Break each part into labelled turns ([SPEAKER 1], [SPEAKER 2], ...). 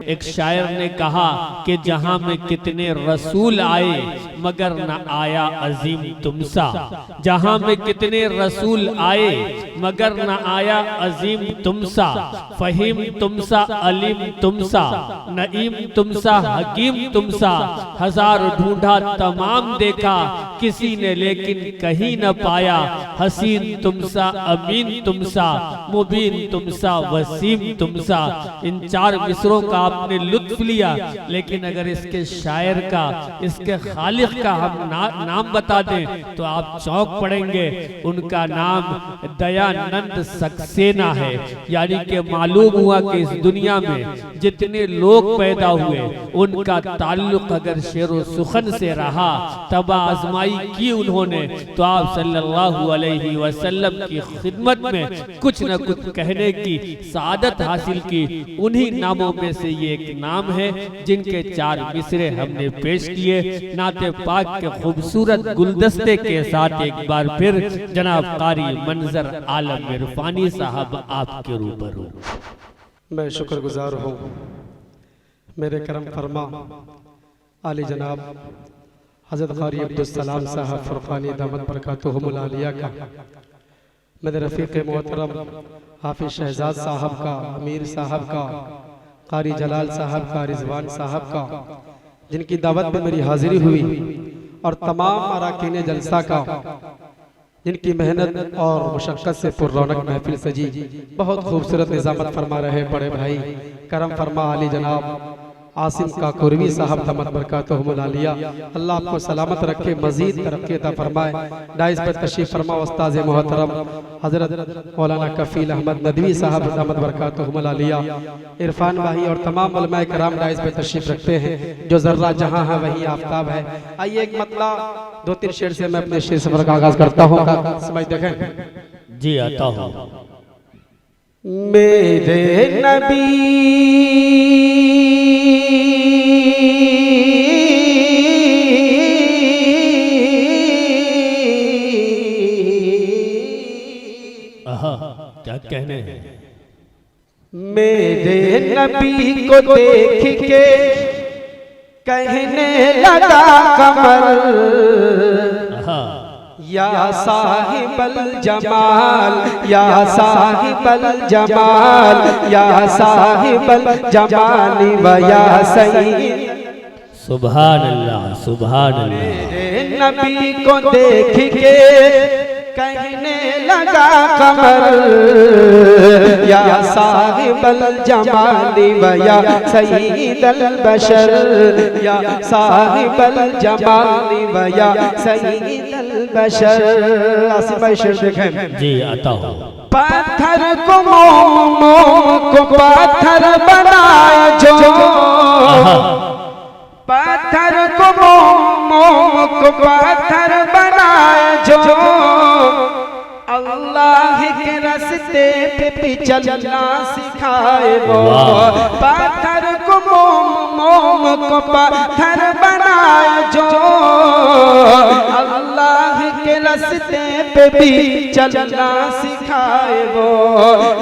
[SPEAKER 1] एक शायर ने कहा कि जहां में कितने रसूल आए मगर न आया अजीम तुमसा, जहां में कितने रसूल आए मगर न आया अजीम तुमसा, फहीम तुमसा, अलीम तुमसा, नईम तुमसा, हकीम तुमसा, हजार ढूंढा तमाम देखा किसी ने लेकिन कहीं न पाया, हसीन तुमसा, अमीन तुमसा, मुबीन तुमसा, वसीम तुमसा। इन 4 मिसरों का आपने लुत्फ लिया, लेकिन अगर इसके शायर का, इसके खालिक का हम नाम बता दें तो आप चौंक पड़ेंगे। उनका नाम दयानंद सक्सेना है। यानी कि मालूम हुआ कि इस दुनिया में जितने लोग पैदा हुए उनका ताल्लुक अगर शेरो सुखन से रहा, तबा आजमाई की उन्होंने, तो आप सल्लल्लाहु अलैहि वसल्लम की खिदमत में कुछ न कुछ कहने की सादत हासिल की। उन्हीं नामों में से ये एक नाम है जिनके 4 मिसरे हमने पेश किए। नाते पाक के खूबसूरत गुलदस्ते के साथ एक बार फिर जनाब कारी मंजर आलम इरफानी साहब आपके रूबरू।
[SPEAKER 2] मैं शुक्रगुजार हूँ मेरे करम फरमा आली जनाब हज़रत कारी अब्दुस्सलाम साहब फुरकानी दामत बरकातुहुमुल आलिया का, मेरे रफ़ीक़ मोहतरम हाफिज़ शहजाद साहब का, अमीर साहब का, कारी जलाल साहब का, रिजवान साहब का, जिनकी दावत में मेरी हाजिरी हुई, और तमाम अराकीन जलसा का जिनकी मेहनत और मुशक्क़त से पुररौनक महफिल सजी। बहुत खूबसूरत निज़ामत फरमा रहे बड़े भाई करम फरमा आली जनाब आसिम का कुरवी साहब दामत बरकातुहुमुल आलिया। अल्लाह आपको सलामत रखे, मजीद तरक्की अता फरमाए। डाइस पर तशरीफ फरमा उस्ताद मोहतरम हजरत मौलाना कफील अहमद नदवी साहब दामत बरकातुहुमुल आलिया, इरफान भाई और तमाम उलमाए कराम डाइस पर तशरीफ रखते हैं। जो जर्रा जहाँ है वही आफ्ताब है। आइए एक मतलब 2-3 शेर से मैं अपने शेर सफर का आगाज करता हूँ। समझ देखें
[SPEAKER 1] जी आता हूँ।
[SPEAKER 2] मेरे नबी
[SPEAKER 1] क्या कहने हैं।
[SPEAKER 2] मेरे नबी को देख के कहने लगा कमर, या साहिबल जमाल, या साहिबल जमाल, या साहिबल जमाल व या सईद।
[SPEAKER 1] सुभान अल्लाह, सुभान अल्लाह।
[SPEAKER 2] मेरे नबी को देख के कहने लगा कमर, या साहिबल जमाल व या सईदल बशर, या साहिबल जमाल व या सईदल बशर। आसिम शेर देखें
[SPEAKER 1] जी आता हूँ।
[SPEAKER 2] पत्थर को मोम को पत्थर बनाए जो, पत्थर को मोम को पत्थर बनाए जो, अल्लाह के रास्ते पे चलना सिखाए वो। पत्थर को मोम को पत्थर बनाए जो, अल्लाह के रास्ते पे भी चलना सिखाए वो।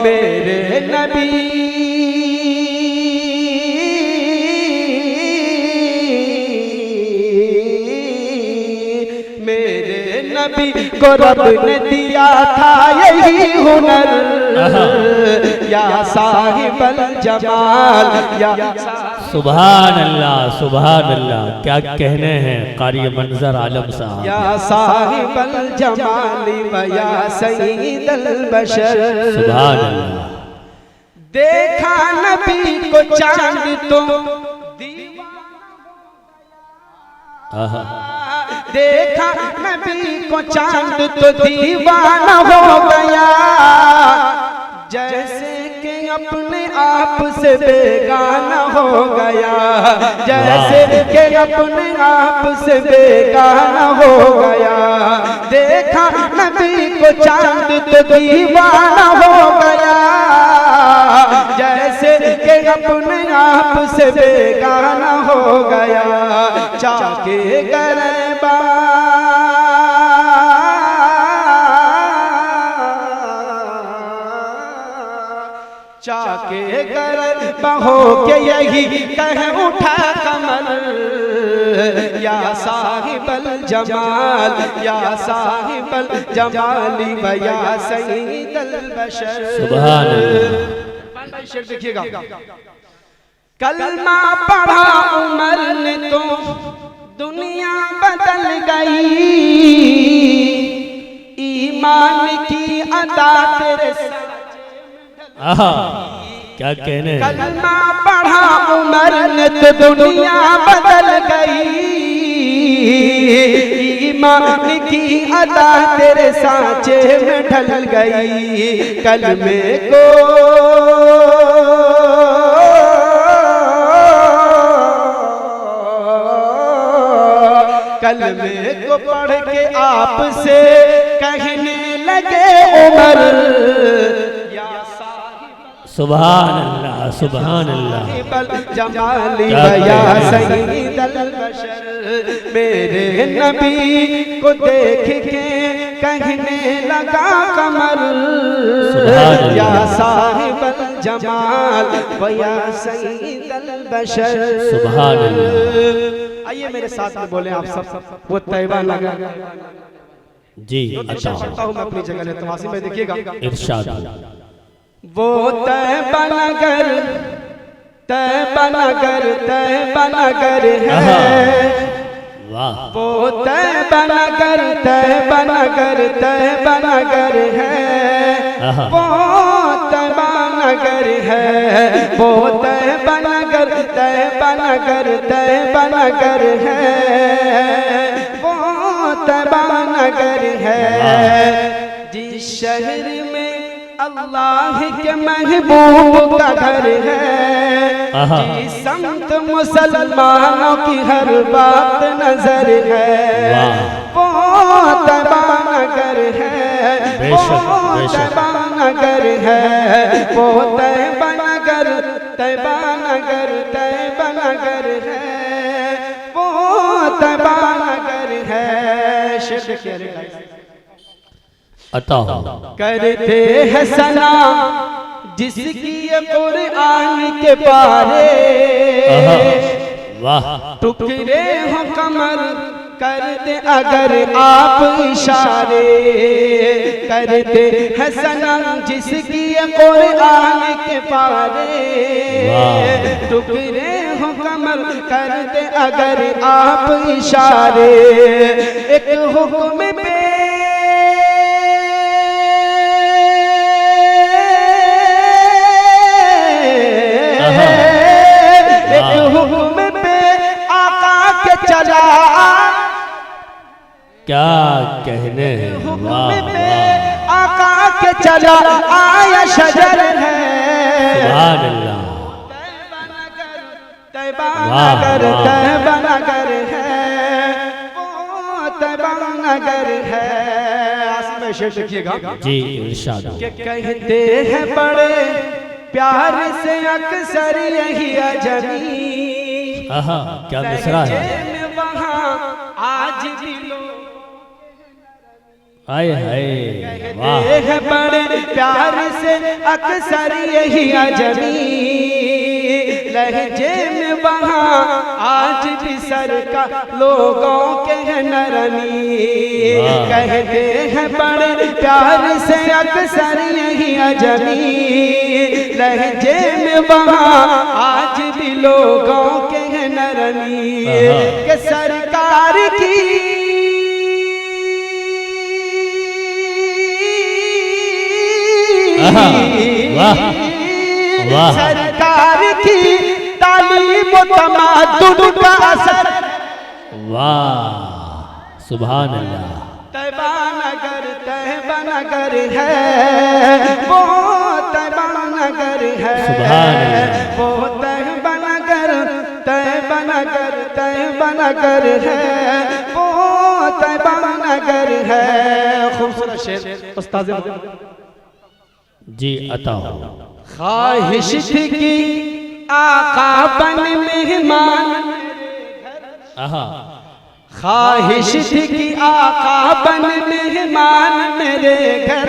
[SPEAKER 2] मेरे नबी नबी को रब ने दिया था यही हुनर, या साहिबल जमाल, या
[SPEAKER 1] सुभान अल्लाह, सुभान अल्लाह। क्या कहने हैं कारी मंजर आलम साहब।
[SPEAKER 2] या साहिबल जमाल व या सईदल बशर।
[SPEAKER 1] सुभान अल्लाह।
[SPEAKER 2] देखा नबी को चांद तो देखा नबी को चांद तो दीवाना हो गया, जैसे कि अपने आप से बेगाना हो गया, जैसे कि अपने आप से बेगाना हो गया। देखा नबी को चांद तो दीवाना हो गया, जैसे कि अपने आप से बेगाना हो गया। चाके गरबा चाके बहो के यही कह उठा कमर, या साहिबल जमाल या साहिबल जमाली व या सय्यिदल बशर।
[SPEAKER 1] सुभान अल्लाह।
[SPEAKER 2] शेर देखिएगा, कलमा पढ़ा उमर ने तो दुनिया बदल गई, ईमान की अदा तेरे
[SPEAKER 1] क्या कहने।
[SPEAKER 2] कलमा पढ़ा उमर ने तो दुनिया बदल गई, ईमान की अदा तेरे सांचे में ढल गई। कलमे को कलमे को पढ़ के आपसे कहने लगे उमर, या
[SPEAKER 1] सुभान अल्लाह सुभान अल्लाह।
[SPEAKER 2] जमाली या सय्यिदल बशर, मेरे नबी को देख के कहने लगा कमर, या साहिबल जमाल व या सय्यिदल बशर।
[SPEAKER 1] सुभान अल्लाह।
[SPEAKER 2] आइए मेरे साथ में बोले आप सब, वो तैबा नगर।
[SPEAKER 1] जी
[SPEAKER 2] अच्छा पढ़ता हूँ मैं अपनी जगह ले, तवासी में देखिएगा।
[SPEAKER 1] इरशाद।
[SPEAKER 2] वो तैबा नगर तैबा नगर तैबा नगर है,
[SPEAKER 1] वाह।
[SPEAKER 2] वो तैबा नगर तैबा नगर तैबा नगर है, वो तैबा नगर है, वो तैबा नगर तैबा नगर तैबा नगर है, वो तैबा नगर है। जिस शहर में अल्लाह के महबूब का घर है, जिस समत मुसलमानों की हर बात नजर है, वो तैबा नगर है, वो तैबा नगर है, वो तैबा नगर तैबा नगर तैबा नगर है, वो तैबा नगर है। शेर
[SPEAKER 1] अता
[SPEAKER 2] करते हैं सना जिसकी ये कुरान के बारे,
[SPEAKER 1] वाह।
[SPEAKER 2] टुकड़े हो कमर कर दे अगर आप इशारे, करते हैं सना जिसकी ये कुरान के बारे, टुकड़े हो कमर कर दे अगर आप इशारे। एक हुक्म पे चला,
[SPEAKER 1] क्या कहने हैं।
[SPEAKER 2] आका के चला आया शजर है,
[SPEAKER 1] सुभान अल्लाह।
[SPEAKER 2] तैबा नगर तैबा नगर है, वो तैबा नगर है। आसमान शेर देखिएगा।
[SPEAKER 1] जी इरशाद।
[SPEAKER 2] के कहते हैं बड़े प्यार से अक्सर यही अजमी,
[SPEAKER 1] क्या मिसरा है।
[SPEAKER 2] आज भी लोग
[SPEAKER 1] हाय हाय,
[SPEAKER 2] वाह। बड़े प्यार से अक्सर यही अजमी, लहजे में वहाँ आज भी सर का लोगों के नरमी। कहते हैं बड़े प्यार से अक्सर यही अजमी, लहजे में वहाँ आज भी लोगों के नरमी। के सरकार की सरकार की तालीम तमाद्दुन का असर,
[SPEAKER 1] वाह सुभान अल्लाह।
[SPEAKER 2] तैबा नगर है, वो तैबा नगर है,
[SPEAKER 1] सुभान अल्लाह।
[SPEAKER 2] वो तैबा नगर है, वो तैबा नगर है। खूबसूरत शेर उस्ताद
[SPEAKER 1] जी अता।
[SPEAKER 2] ख्वाहिश थी कि आका बन मेहमान, ख्वाहिश थी कि आका बन मेहमान मेरे घर,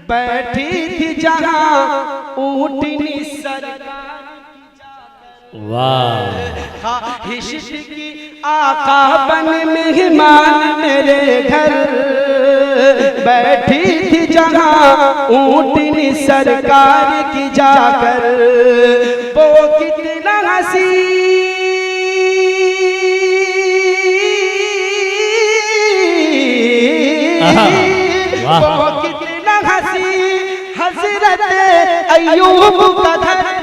[SPEAKER 2] बैठी थी जहाँ ऊँटनी सरकार
[SPEAKER 1] वाह
[SPEAKER 2] ख्वाहिश की आका बन मेहमान मेरे घर बैठी थी जहाँ ऊँटनी सरकार की जाकर, वो कितना हंसी वो कितना हंसी हजरत अय्यूब का घर है।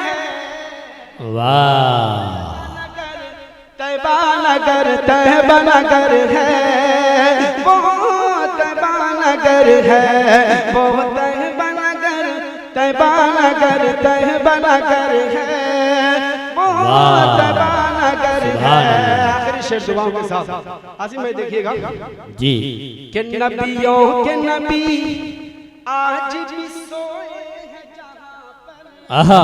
[SPEAKER 1] वाह
[SPEAKER 2] तैबा नगर है वो, तैबा नगर है वो, तैबा नगर है वो, तैबा नगर है। आखिरी शेर दुआओं के साथ आसिम में देखिएगा
[SPEAKER 1] जी
[SPEAKER 2] कि नबियों के नबी आज भी सोए हैं जहां पर।
[SPEAKER 1] आहा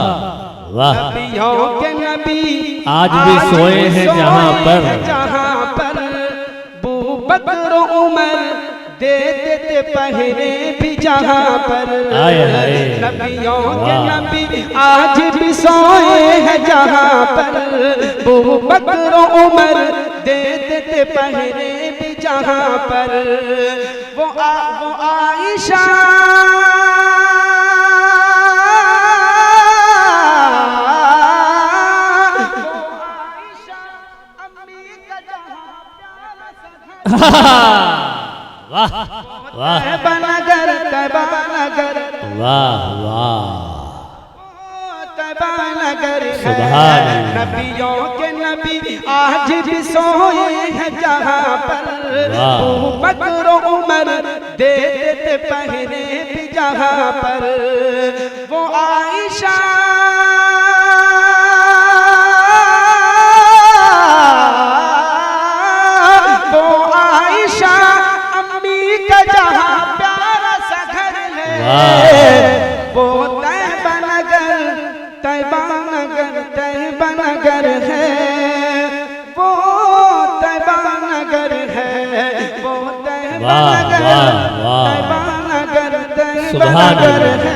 [SPEAKER 1] वाह
[SPEAKER 2] नबियों के नबी
[SPEAKER 1] आज भी सोए हैं जहां पर
[SPEAKER 2] बू बकर उमर दे देते पहरे भी जहां पर। नबियों के नबी आज भी सोए हैं जहां पर, बू बकर उमर दे देते पहरे भी जहां पर। वो आयशा
[SPEAKER 1] वाह वाह
[SPEAKER 2] तैबा नगर
[SPEAKER 1] वाह वाह
[SPEAKER 2] तैबा नगर
[SPEAKER 1] सुभान
[SPEAKER 2] है।
[SPEAKER 1] अल्लाह।
[SPEAKER 2] नबियों के नबी आज भी सोए हैं जहां पर, बू बकर उमर दे देते पहरे भी जहां पर। वो आयशा अम्मी का जहां प्यारा सा घर है वो, तैबा नगर है वो, तैबा नगर है वो, तैबा नगर
[SPEAKER 1] वाह वाह वाह
[SPEAKER 2] है।